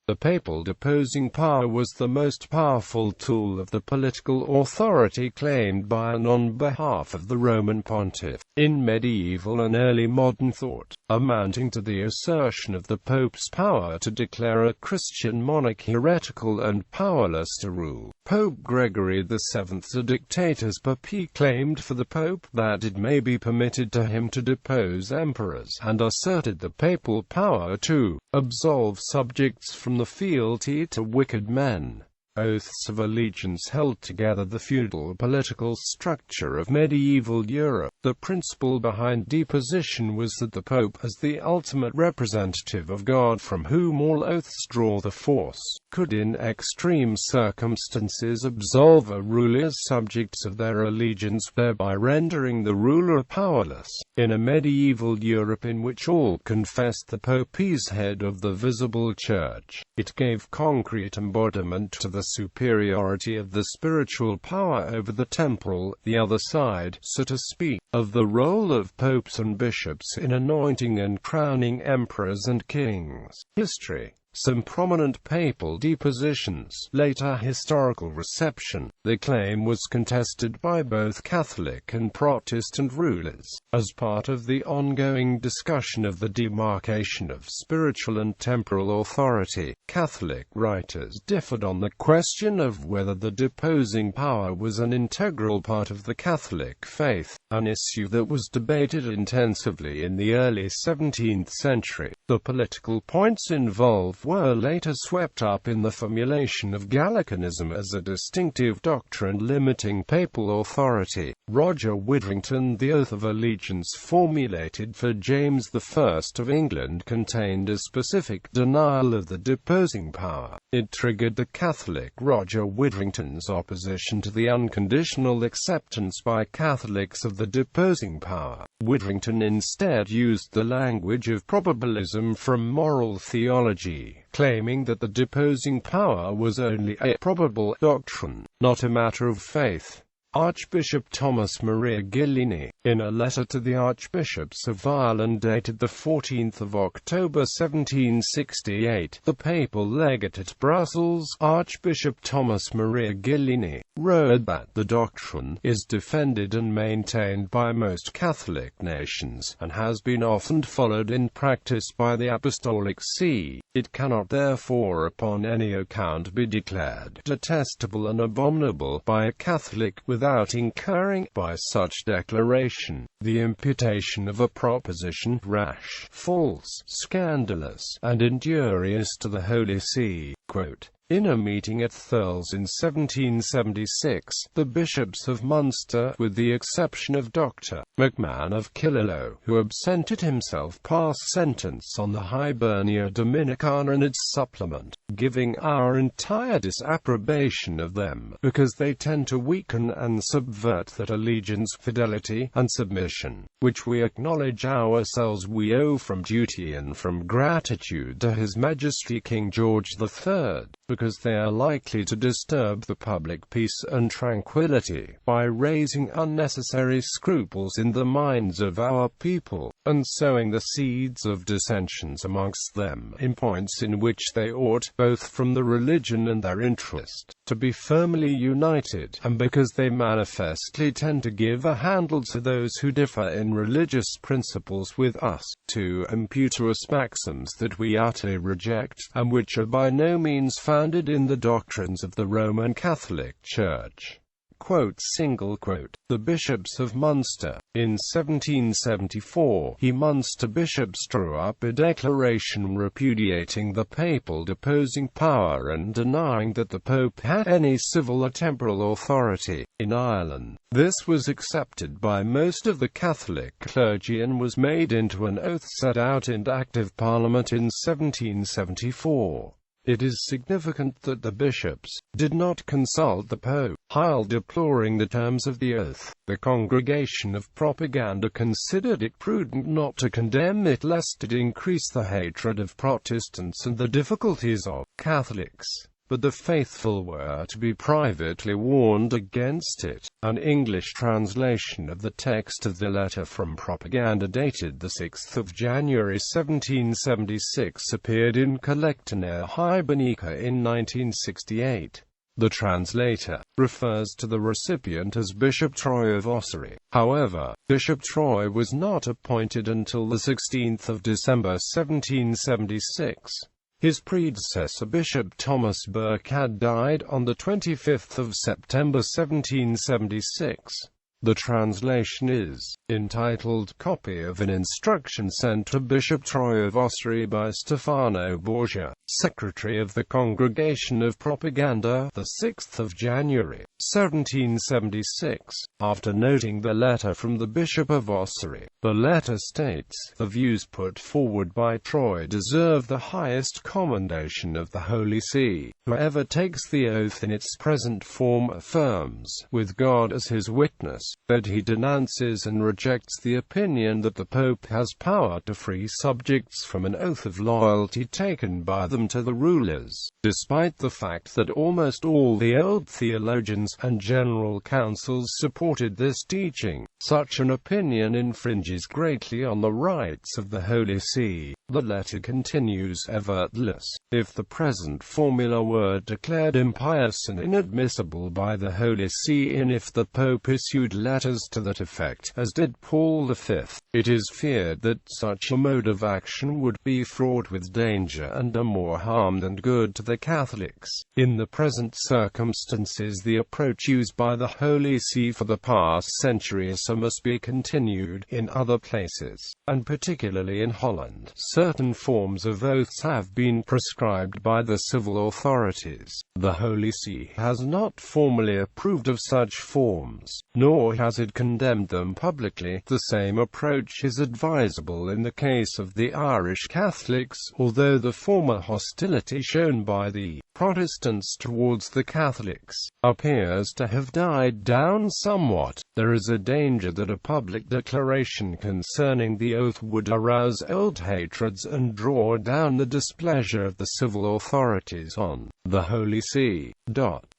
The papal deposing power was the most powerful tool of the political authority claimed by and on behalf of the Roman Pontiff, in medieval and early modern thought, amounting to the assertion of the Pope's power to declare a Christian monarch heretical and powerless to rule. Pope Gregory VII, Dictatus Papae, claimed for the Pope that it may be permitted to him to depose emperors, and asserted the papal power to absolve subjects from the fealty to wicked men. Oaths of allegiance held together the feudal political structure of medieval Europe. The principle behind deposition was that the Pope, as the ultimate representative of God from whom all oaths draw their force, could in extreme circumstances absolve a ruler's subjects of their allegiance, thereby rendering the ruler powerless. In a medieval Europe in which all confessed the Pope as head of the visible church, it gave concrete embodiment to the superiority of the spiritual power over the temporal, the other side, so to speak, of the role of popes and bishops in anointing and crowning emperors and kings. History. Some prominent papal depositions. Later historical reception. The claim was contested by both Catholic and Protestant rulers. As part of the ongoing discussion of the demarcation of spiritual and temporal authority, Catholic writers differed on the question of whether the deposing power was an integral part of the Catholic faith, an issue that was debated intensively in the early 17th century. The political points involved were later swept up in the formulation of Gallicanism as a distinctive doctrine limiting papal authority. Roger Widdrington. The Oath of Allegiance formulated for James I of England contained a specific denial of the deposing power. It triggered the Catholic Roger Widdrington's opposition to the unconditional acceptance by Catholics of the deposing power. Widdrington instead used the language of probabilism from moral theology, claiming that the deposing power was only a probable doctrine, not a matter of faith. Archbishop Thomas Maria Gillini, in a letter to the Archbishops of Ireland dated 14 October 1768, the papal legate at Brussels, Archbishop Thomas Maria Gillini, wrote that the doctrine is defended and maintained by most Catholic nations, and has been often followed in practice by the Apostolic See. It cannot therefore upon any account be declared detestable and abominable by a Catholic without incurring, by such declaration, the imputation of a proposition rash, false, scandalous, and injurious to the Holy See. Quote, in a meeting at Thurles in 1776, the bishops of Munster, with the exception of Dr. MacMahon of Killaloe, who absented himself, passed sentence on the Hibernia Dominicana and its supplement, giving our entire disapprobation of them, because they tend to weaken and subvert that allegiance, fidelity, and submission, which we acknowledge ourselves we owe from duty and from gratitude to His Majesty King George III, because they are likely to disturb the public peace and tranquility, by raising unnecessary scruples in the minds of our people, and sowing the seeds of dissensions amongst them, in points in which they ought, both from the religion and their interest, to be firmly united, and because they manifestly tend to give a handle to those who differ in religious principles with us, to impute to us maxims that we utterly reject, and which are by no means founded in the doctrines of the Roman Catholic Church. Quote, the bishops of Munster. In 1774, Munster bishops drew up a declaration repudiating the papal deposing power and denying that the Pope had any civil or temporal authority in Ireland. This was accepted by most of the Catholic clergy and was made into an oath set out in Act of Parliament in 1774. It is significant that the bishops did not consult the Pope. While deploring the terms of the oath, the Congregation of Propaganda considered it prudent not to condemn it lest it increase the hatred of Protestants and the difficulties of Catholics. but the faithful were to be privately warned against it. An English translation of the text of the letter from Propaganda dated 6 January 1776 appeared in Collectionaire Hibernica in 1968. The translator refers to the recipient as Bishop Troy of Ossory. However, Bishop Troy was not appointed until 16 December 1776. His predecessor Bishop Thomas Burke had died on 25 September 1776. The translation is entitled Copy of an Instruction sent to Bishop Troy of Ossory by Stefano Borgia, Secretary of the Congregation of Propaganda, 6 January, 1776. After noting the letter from the Bishop of Ossory, the letter states, "The views put forward by Troy deserve the highest commendation of the Holy See. Whoever takes the oath in its present form affirms, with God as his witness, that he denounces and rejects the opinion that the Pope has power to free subjects from an oath of loyalty taken by them to the rulers." Despite the fact that almost all the old theologians and general councils supported this teaching, such an opinion infringes greatly on the rights of the Holy See. The letter continues, "Nevertheless, if the present formula were declared impious and inadmissible by the Holy See, and if the Pope issued letters to that effect, as did Paul V, it is feared that such a mode of action would be fraught with danger and do more harm than good to the Catholics. In the present circumstances, the approach used by the Holy See for the past century or so must be continued. In other places, and particularly in Holland, certain forms of oaths have been prescribed by the civil authorities. The Holy See has not formally approved of such forms, nor has it condemned them publicly. The same approach is advisable in the case of the Irish Catholics, although the former hostility shown by the Protestants towards the Catholics appears to have died down somewhat. There is a danger that a public declaration concerning the oath would arouse old hatreds and draw down the displeasure of the civil authorities on the Holy See.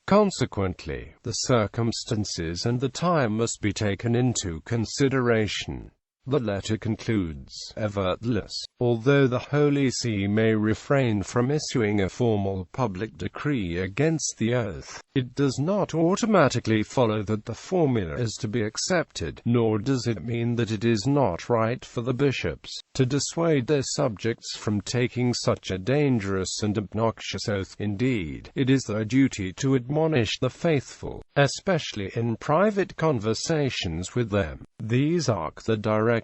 Consequently, the circumstances and the time must be taken into consideration. The letter concludes, "Nevertheless, although the Holy See may refrain from issuing a formal public decree against the oath, it does not automatically follow that the formula is to be accepted, nor does it mean that it is not right for the bishops to dissuade their subjects from taking such a dangerous and obnoxious oath. Indeed, it is their duty to admonish the faithful, especially in private conversations with them. These are the directions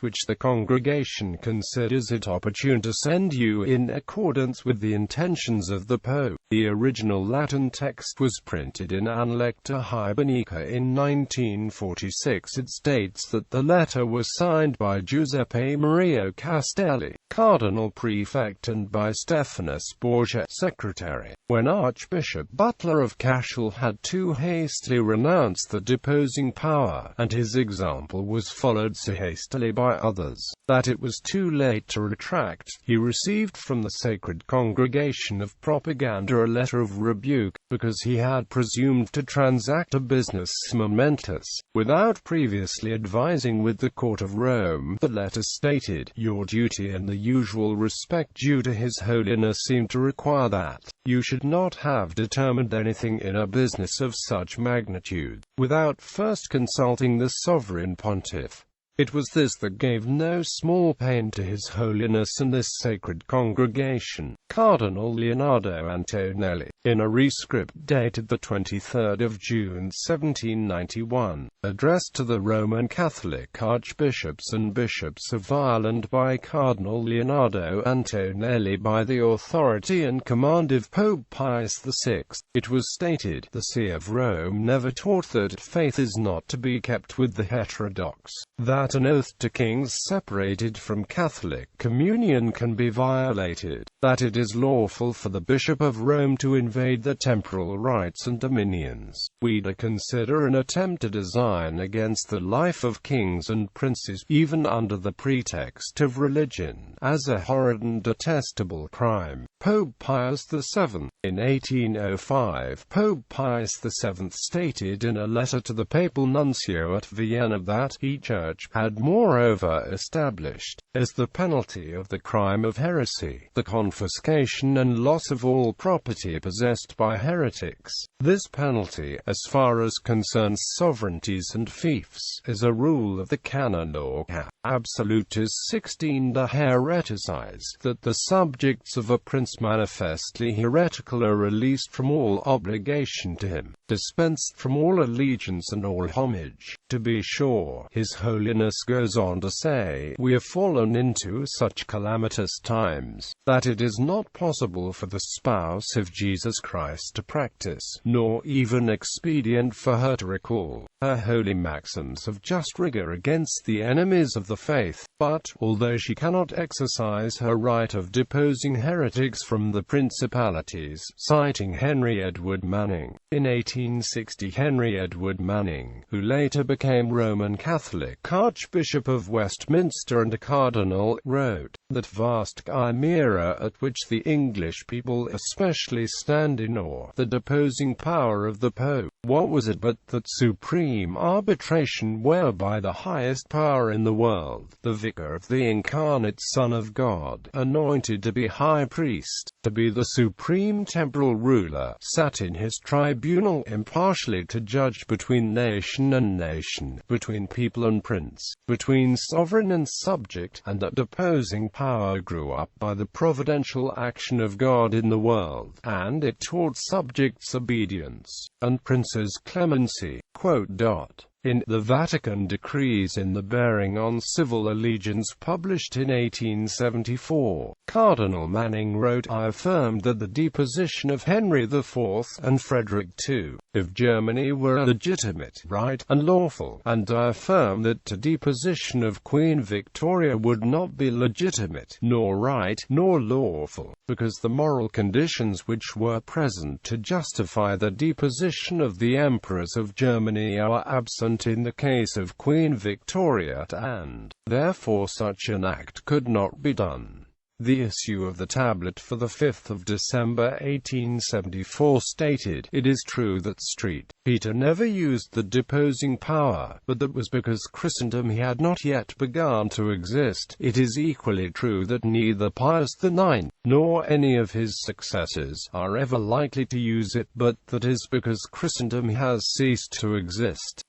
which the congregation considers it opportune to send you in accordance with the intentions of the Pope." The original Latin text was printed in An Lecta Hibernica in 1946. It states that the letter was signed by Giuseppe Maria Castelli, Cardinal Prefect, and by Stephanus Borgia, Secretary. When Archbishop Butler of Cashel had too hastily renounced the deposing power, and his example was followed so hastily by others that it was too late to retract, he received from the Sacred Congregation of Propaganda a letter of rebuke, because he had presumed to transact a business momentous, without previously advising with the Court of Rome. The letter stated, "Your duty and the usual respect due to His Holiness seem to require that you should not have determined anything in a business of such magnitude, without first consulting the Sovereign Pontiff." It was this that gave no small pain to His Holiness and this sacred congregation. Cardinal Leonardo Antonelli, in a rescript dated 23 June 1791, addressed to the Roman Catholic archbishops and bishops of Ireland by Cardinal Leonardo Antonelli by the authority and command of Pope Pius VI, it was stated, "The See of Rome never taught that faith is not to be kept with the heterodox, that an oath to kings separated from Catholic communion can be violated, that it is lawful for the Bishop of Rome to invade the temporal rights and dominions. We do consider an attempt to design against the life of kings and princes, even under the pretext of religion, as a horrid and detestable crime. Pope Pius VII. In 1805, Pope Pius VII stated in a letter to the papal nuncio at Vienna that the Church had moreover established, as the penalty of the crime of heresy, the confiscation and loss of all property possessed by heretics. This penalty, as far as concerns sovereignties and fiefs, is a rule of the canon law absolutis 16 de hereticis, that the subjects of a prince manifestly heretical are released from all obligation to him, dispensed from all allegiance and all homage. To be sure, His Holiness goes on to say, we have fallen into such calamitous times, that it is not possible for the spouse of Jesus Christ to practice, nor even expedient for her to recall, her holy maxims of just rigor against the enemies of the faith. But, although she cannot exercise her right of deposing heretics from the principalities, citing Henry Edward Manning, in 1860 Henry Edward Manning, who later became Roman Catholic Archbishop of Westminster and a cardinal, wrote, that vast chimera at which the English people especially stand in awe, the deposing power of the Pope. What was it but that supreme arbitration whereby the highest power in the world, the vicar of the incarnate Son of God, anointed to be high priest, to be the supreme temporal ruler, sat in his tribunal impartially to judge between nation and nation, between people and prince, between sovereign and subject, and that deposing power grew up by the providential action of God in the world, and it taught subjects obedience, and princes clemency. In the Vatican Decrees in the bearing on civil allegiance published in 1874, Cardinal Manning wrote, I affirmed that the deposition of Henry IV and Frederick II of Germany were legitimate, right, and lawful, and I affirm that the deposition of Queen Victoria would not be legitimate, nor right, nor lawful, because the moral conditions which were present to justify the deposition of the emperors of Germany are absent in the case of Queen Victoria, and therefore such an act could not be done. The issue of the tablet for the 5th of December 1874 stated, it is true that St. Peter never used the deposing power, but that was because Christendom had not yet begun to exist. It is equally true that neither Pius IX, nor any of his successors, are ever likely to use it, but that is because Christendom has ceased to exist.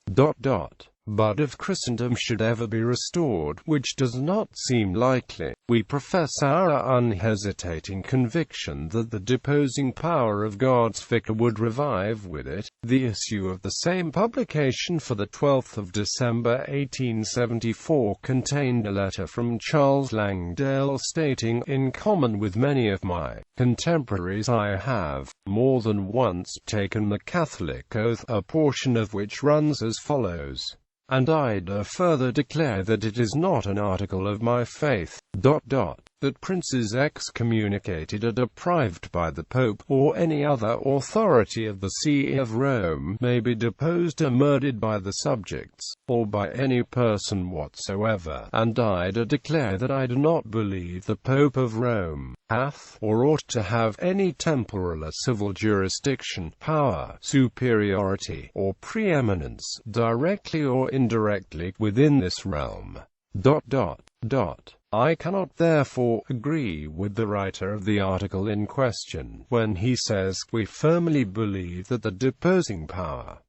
But if Christendom should ever be restored, which does not seem likely, we profess our unhesitating conviction that the deposing power of God's vicar would revive with it. The issue of the same publication for the 12th of December 1874 contained a letter from Charles Langdale stating, in common with many of my contemporaries, I have, more than once, taken the Catholic oath, a portion of which runs as follows. And I do further declare that it is not an article of my faith, that princes excommunicated or deprived by the Pope, or any other authority of the See of Rome, may be deposed or murdered by the subjects, or by any person whatsoever, and I do declare that I do not believe the Pope of Rome hath, or ought to have, any temporal or civil jurisdiction, power, superiority, or preeminence, directly or indirectly, within this realm. I cannot therefore agree with the writer of the article in question, when he says, we firmly believe that the deposing power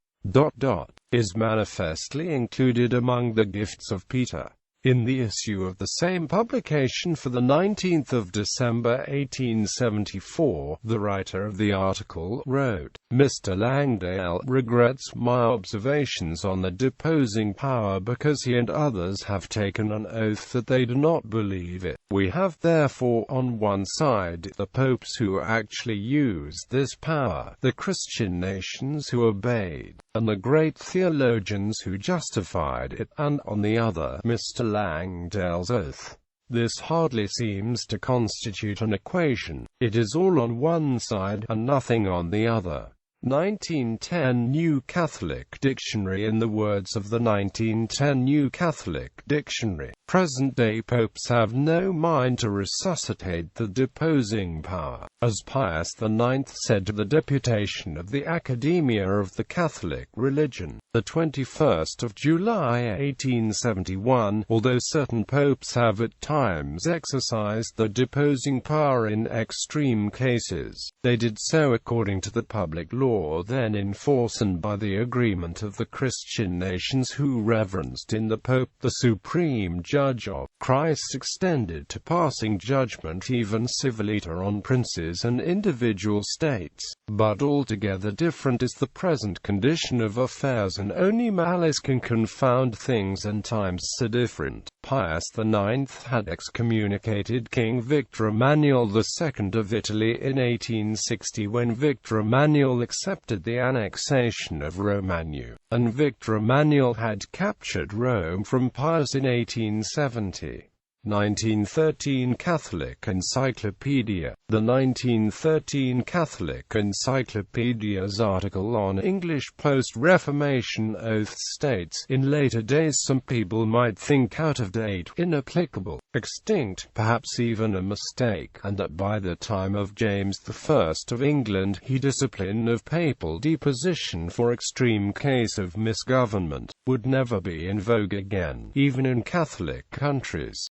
is manifestly included among the gifts of Peter. In the issue of the same publication for the 19th of December 1874, the writer of the article wrote, Mr. Langdale regrets my observations on the deposing power because he and others have taken an oath that they do not believe it. We have therefore on one side the popes who actually used this power, the Christian nations who obeyed, and the great theologians who justified it, and on the other, Mr. Langdale's oath. This hardly seems to constitute an equation. It is all on one side, and nothing on the other. 1910 New Catholic Dictionary. In the words of the 1910 New Catholic Dictionary, present-day popes have no mind to resuscitate the deposing power. As Pius IX said to the deputation of the Academia of the Catholic Religion, the 21st of July 1871, although certain popes have at times exercised the deposing power in extreme cases, they did so according to the public law then in force and by the agreement of the Christian nations who reverenced in the Pope the supreme judge of Christ, extended to passing judgment even civiliter on princes and individual states. But altogether different is the present condition of affairs, and only malice can confound things and times so different. Pius IX had excommunicated King Victor Emmanuel II of Italy in 1860 when Victor Emmanuel accepted the annexation of Romagna, and Victor Emmanuel had captured Rome from Pius in 1870. 1913 Catholic Encyclopedia. The 1913 Catholic Encyclopedia's article on English post-Reformation oaths states, "In later days some people might think out of date, inapplicable, extinct, perhaps even a mistake, and that by the time of James I of England, the discipline of papal deposition for extreme case of misgovernment would never be in vogue again, even in Catholic countries."